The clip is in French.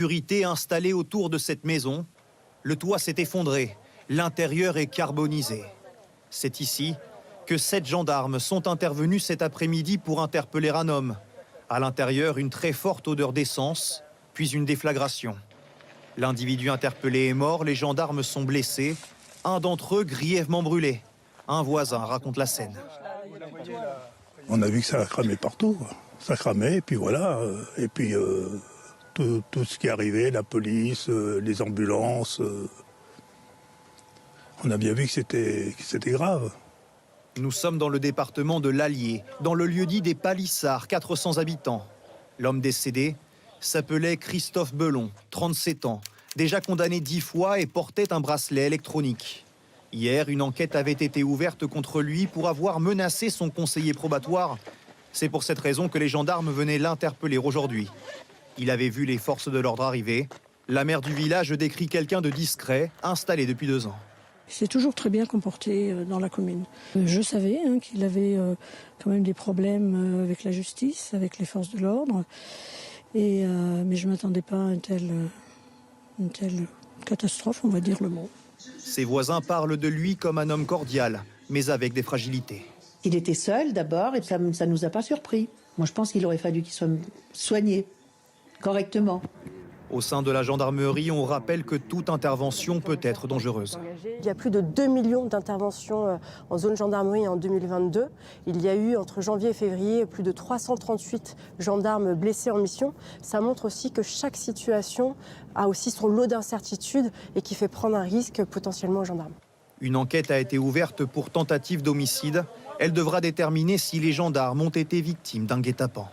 Sécurité installée autour de cette maison. Le toit s'est effondré, l'intérieur est carbonisé. C'est ici que 7 gendarmes sont intervenus cet après-midi pour interpeller un homme. À l'intérieur, une très forte odeur d'essence, puis une déflagration. L'individu interpellé est mort, les gendarmes sont blessés. Un d'entre eux grièvement brûlé. Un voisin raconte la scène. On a vu que ça cramait partout. Ça cramait, et puis voilà. Et puis tout ce qui arrivait, la police, les ambulances. On a bien vu que c'était grave. Nous sommes dans le département de l'Allier, dans le lieu-dit des Palissards, 400 habitants. L'homme décédé s'appelait Christophe Belon, 37 ans, déjà condamné 10 fois et portait un bracelet électronique. Hier, une enquête avait été ouverte contre lui pour avoir menacé son conseiller probatoire. C'est pour cette raison que les gendarmes venaient l'interpeller aujourd'hui. Il avait vu les forces de l'ordre arriver. La maire du village décrit quelqu'un de discret, installé depuis 2 ans. Il s'est toujours très bien comporté dans la commune. Je savais qu'il avait quand même des problèmes avec la justice, avec les forces de l'ordre. Mais je ne m'attendais pas à une telle catastrophe, on va dire le mot. Ses voisins parlent de lui comme un homme cordial, mais avec des fragilités. Il était seul d'abord et ça ne nous a pas surpris. Moi je pense qu'il aurait fallu qu'il soit soigné correctement. Au sein de la gendarmerie, on rappelle que toute intervention peut être dangereuse. Il y a plus de 2 millions d'interventions en zone gendarmerie en 2022. Il y a eu entre janvier et février plus de 338 gendarmes blessés en mission. Ça montre aussi que chaque situation a aussi son lot d'incertitudes et qui fait prendre un risque potentiellement aux gendarmes. Une enquête a été ouverte pour tentative d'homicide. Elle devra déterminer si les gendarmes ont été victimes d'un guet-apens.